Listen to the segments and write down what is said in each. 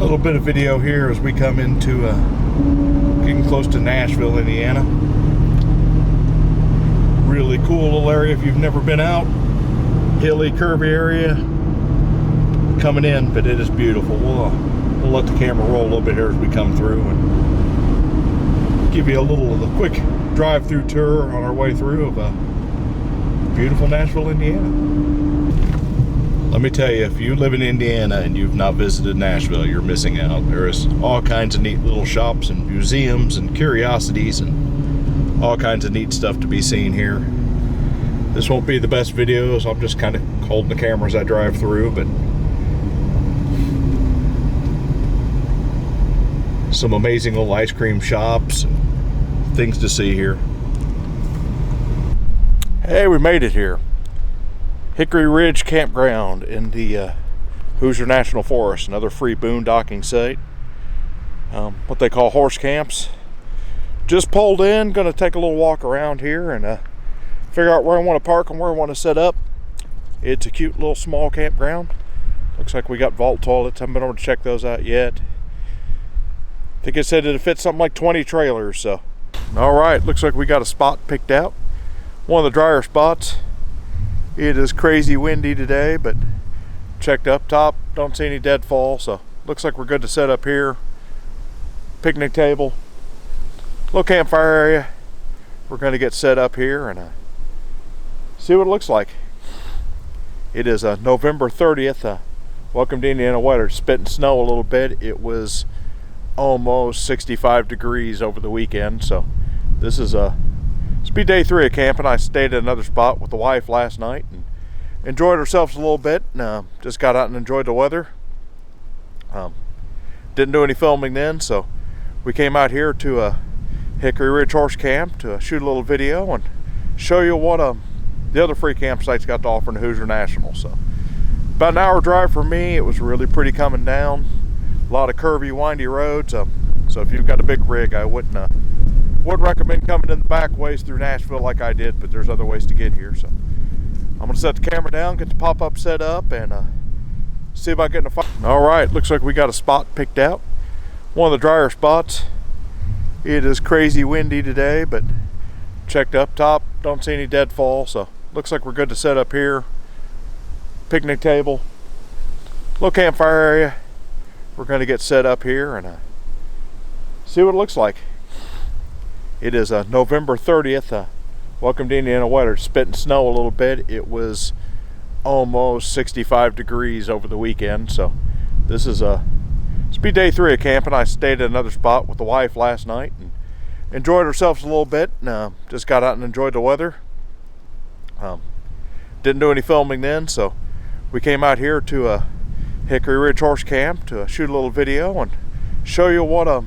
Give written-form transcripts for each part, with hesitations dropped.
little bit of video here as we come into getting close to Nashville, Indiana. Really cool little area if you've never been out. Hilly, curvy area coming in, but it is beautiful. We'll let the camera roll a little bit here as we come through and give you a quick drive-through tour on our way through of beautiful Nashville, Indiana. Let me tell you, if you live in Indiana and you've not visited Nashville, you're missing out. There's all kinds of neat little shops and museums and curiosities and all kinds of neat stuff to be seen here. This won't be the best video, so I'm just kind of holding the camera as I drive through, but some amazing little ice cream shops and things to see here. Hey, we made it here. Hickory Ridge Campground in the Hoosier National Forest, another free boondocking site. What they call horse camps. Just pulled in, gonna take a little walk around here and figure out where I want to park and where I want to set up. It's a cute little small campground. Looks like we got vault toilets. Haven't been able to check those out yet. I think it said it'd fit something like 20 trailers, so. All right, looks like we got a spot picked out. One of the drier spots. It is crazy windy today, but checked up top, don't see any deadfall, so looks like we're good to set up here. Picnic table, little campfire area. We're going to get set up here and see what it looks like. It is November 30th. Welcome to Indiana weather. Spitting snow a little bit. It was almost 65 degrees over the weekend, so this is be day 3 of camping. I stayed at another spot with the wife last night and enjoyed ourselves a little bit. Just got out and enjoyed the weather. Didn't do any filming then, so we came out here to Hickory Ridge Horse Camp to shoot a little video and show you what the other free campsites got to offer in Hoosier National. So about an hour drive for me. It was really pretty coming down. A lot of curvy, windy roads. So if you've got a big rig, I wouldn't recommend coming in the back ways through Nashville like I did, but there's other ways to get here. So I'm gonna set the camera down, get the pop-up set up, and see if I can get in a fire. All right, looks like we got a spot picked out. One of the drier spots. It is crazy windy today, but checked up top, don't see any deadfall, so looks like we're good to set up here. Picnic table, little campfire area. We're going to get set up here and see what it looks like. It is November 30th. Welcome to Indiana weather. Spitting snow a little bit. It was almost 65 degrees over the weekend, so this be day 3 of camping. I stayed at another spot with the wife last night and enjoyed ourselves a little bit. Just got out and enjoyed the weather. Didn't do any filming then, so we came out here to Hickory Ridge Horse Camp to shoot a little video and show you what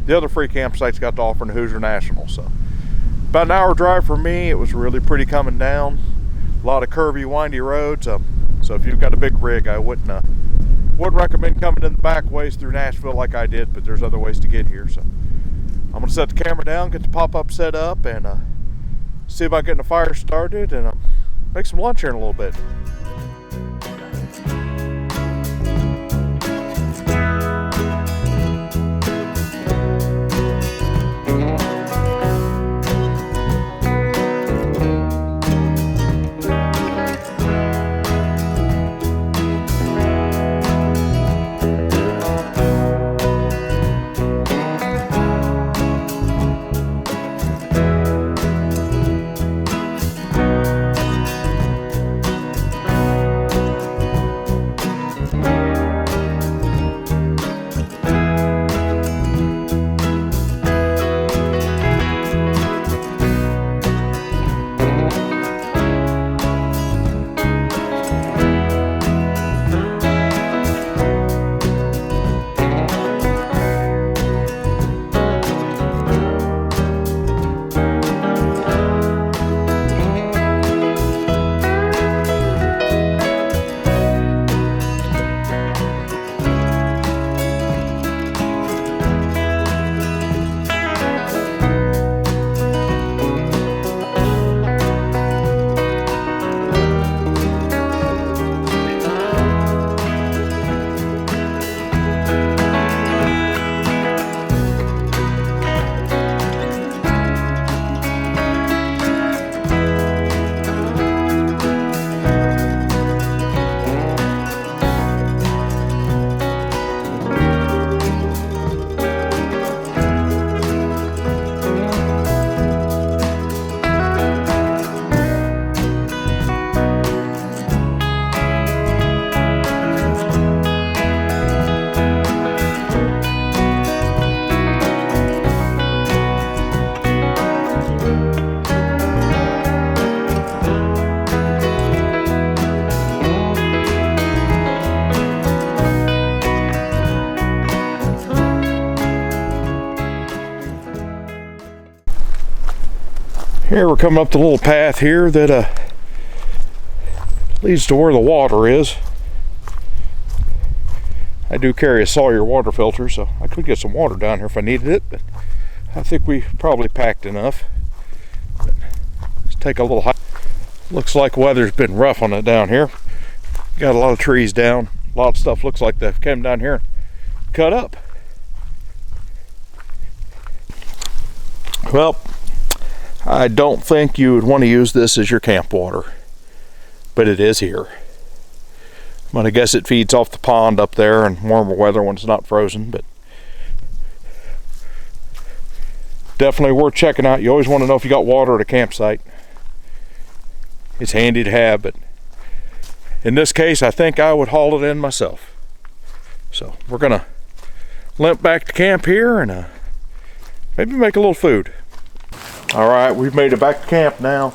the other free campsites got to offer in Hoosier National. So about an hour drive for me. It was really pretty coming down. A lot of curvy, windy roads. So if you've got a big rig, I wouldn't recommend coming in the back ways through Nashville like I did, but there's other ways to get here. So I'm gonna set the camera down, get the pop-up set up, and see if I can get the fire started and make some lunch here in a little bit. Here we're coming up the little path here that leads to where the water is. I do carry a Sawyer water filter, so I could get some water down here if I needed it, but I think we probably packed enough. But let's take a little hike. Looks like weather's been rough on it down here. Got a lot of trees down. A lot of stuff looks like they've come down here and cut up. Well, I don't think you would want to use this as your camp water, but it is here. But I guess it feeds off the pond up there in warmer weather when it's not frozen, but definitely worth checking out. You always want to know if you got water at a campsite. It's handy to have, but in this case, I think I would haul it in myself. So we're gonna limp back to camp here and maybe make a little food. All right, we've made it back to camp now.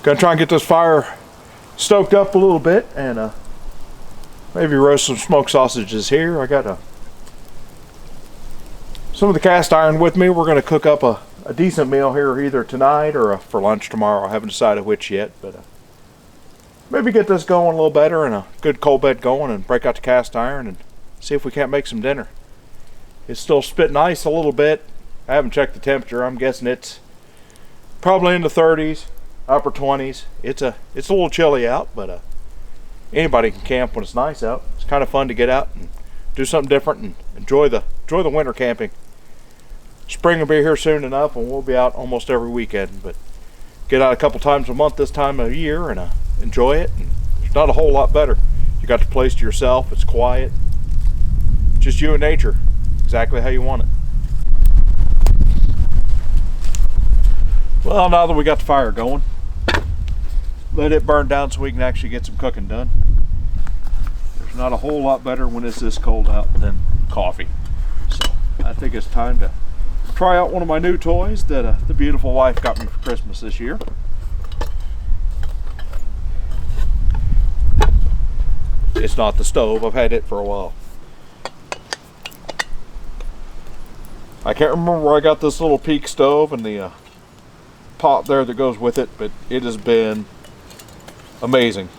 Gonna try and get this fire stoked up a little bit and maybe roast some smoked sausages here. I got some of the cast iron with me. We're gonna cook up a decent meal here either tonight or for lunch tomorrow. I haven't decided which yet, but maybe get this going a little better and a good cold bed going and break out the cast iron and see if we can't make some dinner. It's still spitting ice a little bit. I haven't checked the temperature. I'm guessing it's probably in the 30s, upper 20s. It's a little chilly out, but anybody can camp when it's nice out. It's kind of fun to get out and do something different and enjoy the winter camping. Spring will be here soon enough, and we'll be out almost every weekend. But get out a couple times a month this time of year and enjoy it. And there's not a whole lot better. You got the place to yourself. It's quiet. Just you and nature, exactly how you want it. Well, now that we got the fire going, let it burn down so we can actually get some cooking done. There's not a whole lot better when it's this cold out than coffee. So I think it's time to try out one of my new toys that the beautiful wife got me for Christmas this year. It's not the stove. I've had it for a while. I can't remember where I got this little Peak stove and the pot there that goes with it, but it has been amazing.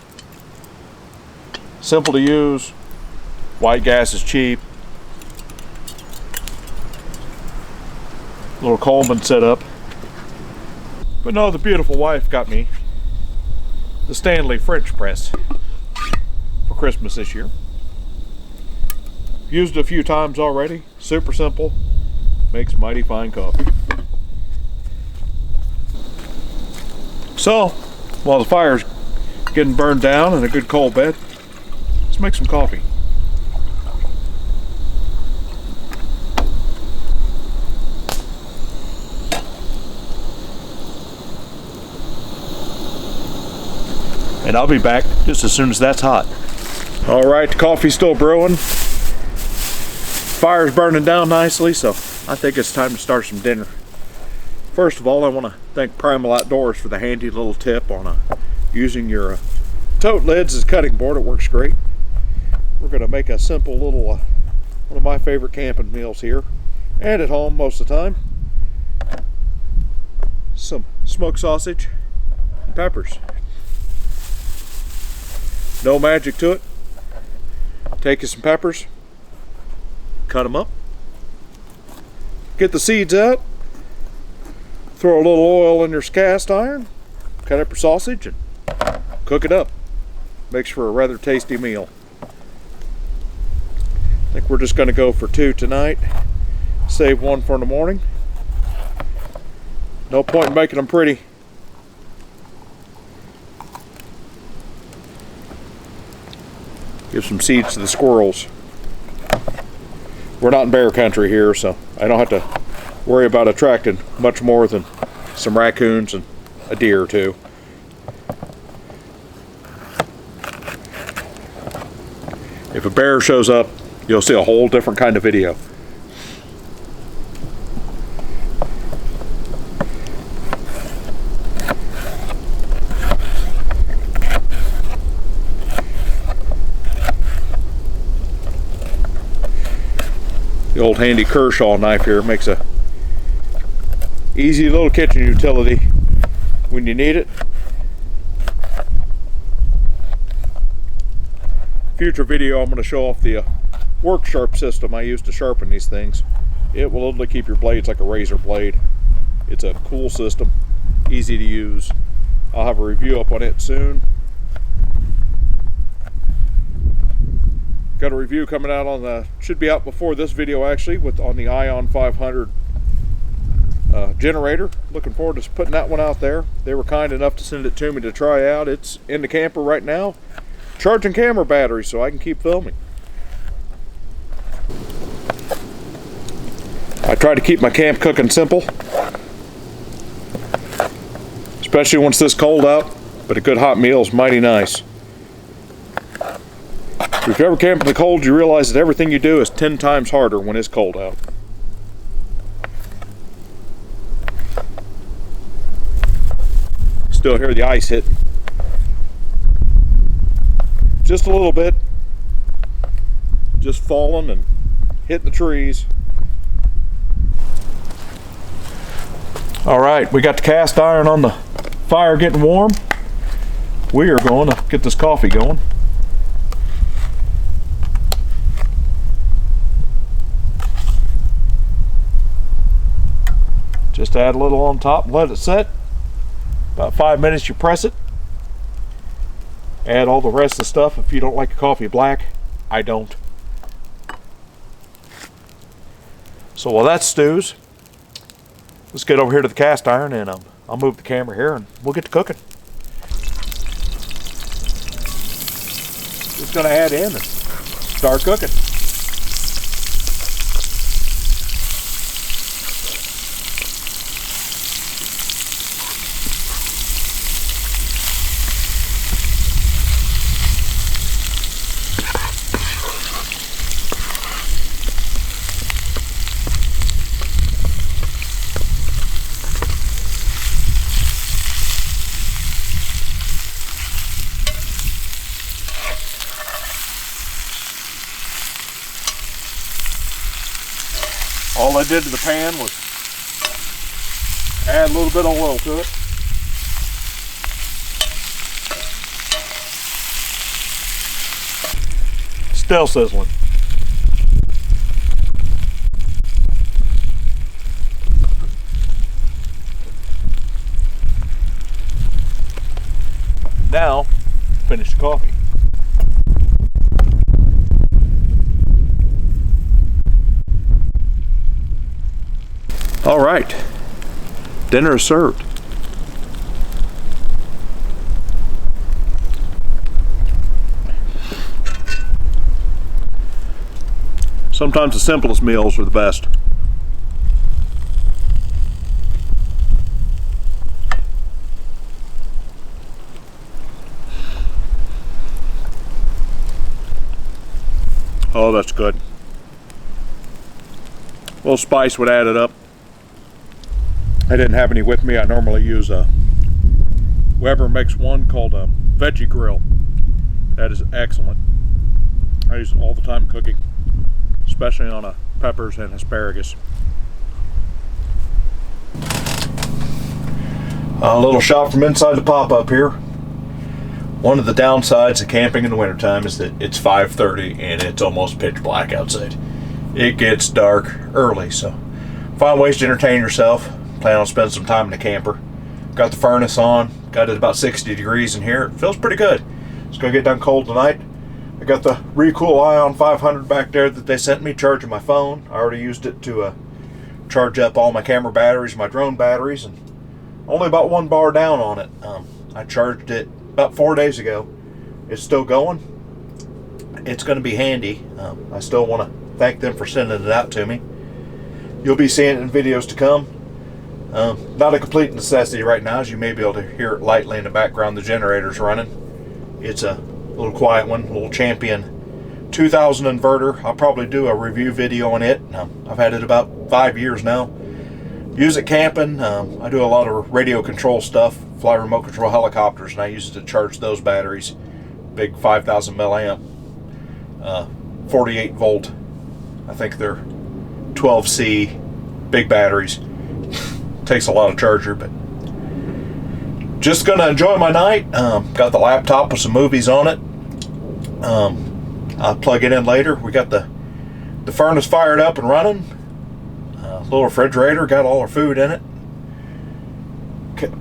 Simple to use. White gas is cheap. Little Coleman setup. But no, the beautiful wife got me the Stanley French press for Christmas this year. Used it a few times already. Super simple. Makes mighty fine coffee. So, while the fire's getting burned down in a good cold bed, let's make some coffee. And I'll be back just as soon as that's hot. All right, the coffee's still brewing. Fire's burning down nicely, so I think it's time to start some dinner. First of all, I want to thank Primal Outdoors for the handy little tip on using your tote lids as cutting board. It works great. We're going to make a simple little, one of my favorite camping meals here and at home most of the time. Some smoked sausage and peppers. No magic to it. Take you some peppers, cut them up, get the seeds out, throw a little oil in your cast iron, cut up your sausage and cook it up. Makes for a rather tasty meal. I think we're just going to go for 2 tonight, save 1 for in the morning. No point in making them pretty. Give some seeds to the squirrels. We're not in bear country here, so I don't have to worry about attracting much more than some raccoons and a deer or two. If a bear shows up, you'll see a whole different kind of video. The old handy Kershaw knife here makes a easy little kitchen utility. when you need it. Future video, I'm going to show off the work sharp system I use to sharpen these things. It will literally keep your blades like a razor blade. It's a cool system, easy to use. I'll have a review up on it soon. Got a review coming out on the, should be out before this video actually, on the Ion 500 generator. Looking forward to putting that one out there. They were kind enough to send it to me to try out. It's in the camper right now, charging camera batteries so I can keep filming. I try to keep my camp cooking simple, especially when it's this cold out, but a good hot meal is mighty nice. If you ever camp in the cold, you realize that everything you do is 10 times harder when it's cold out. Still hear the ice hit. Just a little bit. Just falling and hitting the trees. All right, we got the cast iron on the fire getting warm. We are going to get this coffee going. Just add a little on top and let it set. About 5 minutes you press it. Add all the rest of the stuff if you don't like your coffee black. I don't. So while that stews, let's get over here to the cast iron and I'll move the camera here and we'll get to cooking. Just gonna add in and start cooking. All I did to the pan was add a little bit of oil to it. Still sizzling. Now, finish the coffee. All right, dinner is served. Sometimes the simplest meals are the best. Oh, that's good. A little spice would add it up. I didn't have any with me. I normally use a Weber makes one called a veggie grill. That is excellent. I use it all the time cooking, especially on peppers and asparagus. A little shot from inside the pop-up here. One of the downsides of camping in the wintertime is that it's 5:30 and it's almost pitch black outside. It gets dark early, so find ways to entertain yourself. Plan on spending some time in the camper. Got the furnace on, got it about 60 degrees in here. It feels pretty good. It's gonna get done cold tonight. I got the Recool Ion 500 back there that they sent me, charging my phone. I already used it to charge up all my camera batteries, my drone batteries, and only about 1 bar down on it. I charged it about 4 days ago. It's still going. It's gonna be handy. I still wanna thank them for sending it out to me. You'll be seeing it in videos to come. Not a complete necessity right now, as you may be able to hear it lightly in the background. The generator's running. It's a little quiet one, a little Champion 2000 inverter. I'll probably do a review video on it. I've had it about 5 years now. Use it camping. I do a lot of radio control stuff, fly remote control helicopters, and I use it to charge those batteries. Big 5,000 milliamp, 48 volt. I think they're 12C, big batteries. Takes a lot of charger, but just gonna enjoy my night. Got the laptop with some movies on it. I'll plug it in later. We got the furnace fired up and running. Little refrigerator, got all our food in it.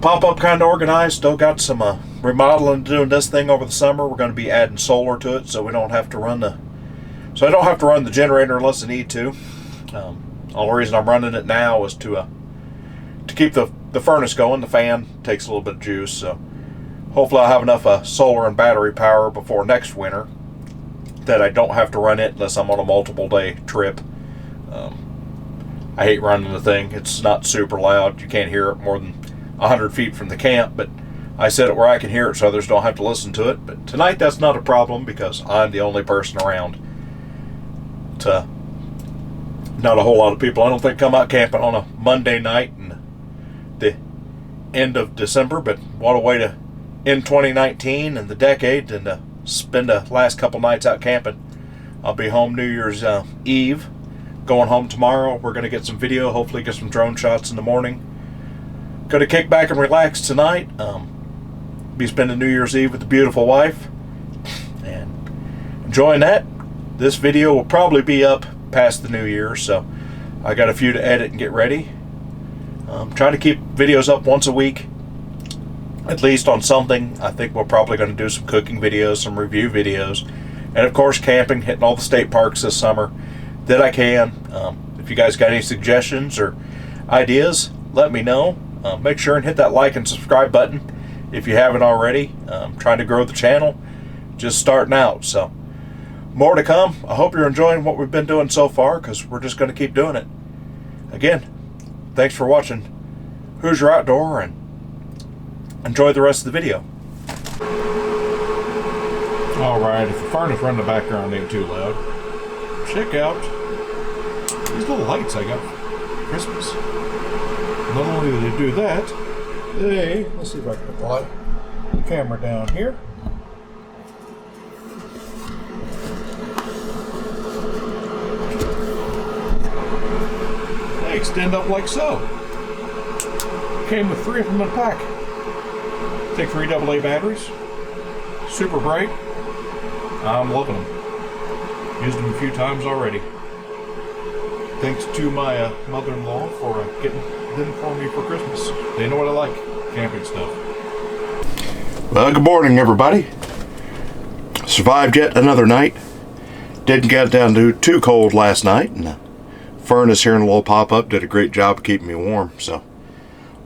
Pop-up kind of organized. Still got some remodeling to do in this thing over the summer. We're going to be adding solar to it, so we don't have to run the generator unless I need to. Only reason I'm running it now is to keep the furnace going. The fan takes a little bit of juice, so hopefully I'll have enough solar and battery power before next winter that I don't have to run it unless I'm on a multiple day trip. I hate running the thing. It's not super loud. You can't hear it more than 100 feet from the camp, but I set it where I can hear it so others don't have to listen to it. But tonight that's not a problem because I'm the only person around. Not a whole lot of people, I don't think, come out camping on a Monday night in the end of December, but what a way to end 2019 and the decade and to spend the last couple nights out camping. I'll be home New Year's Eve. Going home tomorrow. We're going to get some video, hopefully get some drone shots in the morning. Going to kick back and relax tonight. Be spending New Year's Eve with the beautiful wife and enjoying that. This video will probably be up past the New Year, so I got a few to edit and get ready. Trying to keep videos up once a week, at least on something. I think we're probably going to do some cooking videos, some review videos, and of course camping, hitting all the state parks this summer that I can. If you guys got any suggestions or ideas, let me know. Make sure and hit that like and subscribe button if you haven't already. Trying to grow the channel, just starting out, so more to come. I hope you're enjoying what we've been doing so far, because we're just going to keep doing it. Again, thanks for watching Hoosier Outdoor, and enjoy the rest of the video. Alright, if the furnace running in the background ain't too loud, check out these little lights I got for Christmas. Not only do they do that, let's see if I can put the light camera down here. They extend up like so. Came with 3 of them in a pack. Take 3 AA batteries. Super bright. I'm loving them. Used them a few times already. Thanks to my mother-in-law for getting them for me for Christmas. They know what I like, camping stuff. Well, good morning, everybody. Survived yet another night. Didn't get down to too cold last night, and the furnace here in a little pop-up did a great job of keeping me warm, so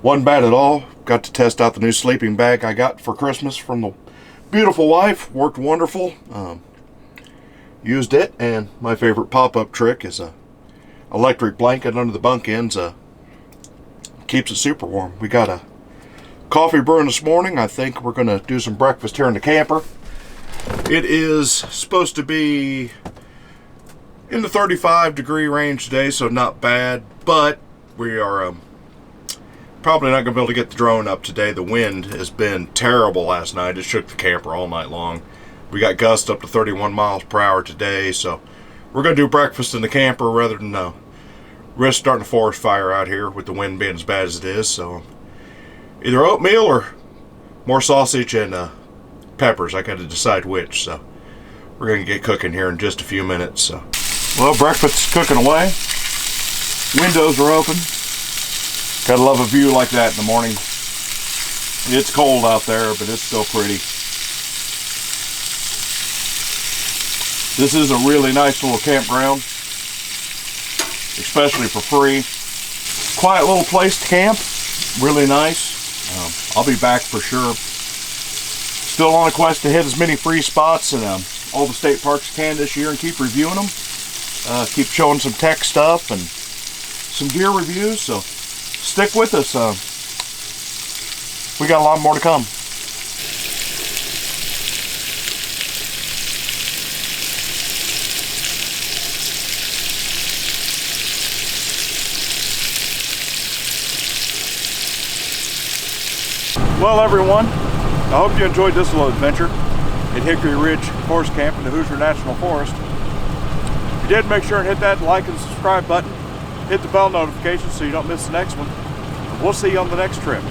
wasn't bad at all. Got to test out the new sleeping bag I got for Christmas from the beautiful wife. Worked wonderful. Used it, and my favorite pop-up trick is a electric blanket under the bunk ends. Keeps it super warm. We got a coffee brewing this morning. I think we're going to do some breakfast here in the camper. It is supposed to be in the 35-degree range today, so not bad, but we are probably not going to be able to get the drone up today. The wind has been terrible last night. It shook the camper all night long. We got gusts up to 31 miles per hour today, so we're going to do breakfast in the camper rather than risk starting a forest fire out here with the wind being as bad as it is. So either oatmeal or more sausage and peppers. I got to decide which, so we're going to get cooking here in just a few minutes. So, well, breakfast's cooking away. Windows are open. Gotta love a view like that in the morning. It's cold out there, but it's still pretty. This is a really nice little campground, especially for free. Quiet little place to camp, really nice. I'll be back for sure. Still on a quest to hit as many free spots in all the state parks I can this year and keep reviewing them. Keep showing some tech stuff and some gear reviews, so stick with us. We got a lot more to come. Well, everyone, I hope you enjoyed this little adventure at Hickory Ridge Forest Camp in the Hoosier National Forest. If you did, make sure and hit that like and subscribe button. Hit the bell notification so you don't miss the next one. We'll see you on the next trip.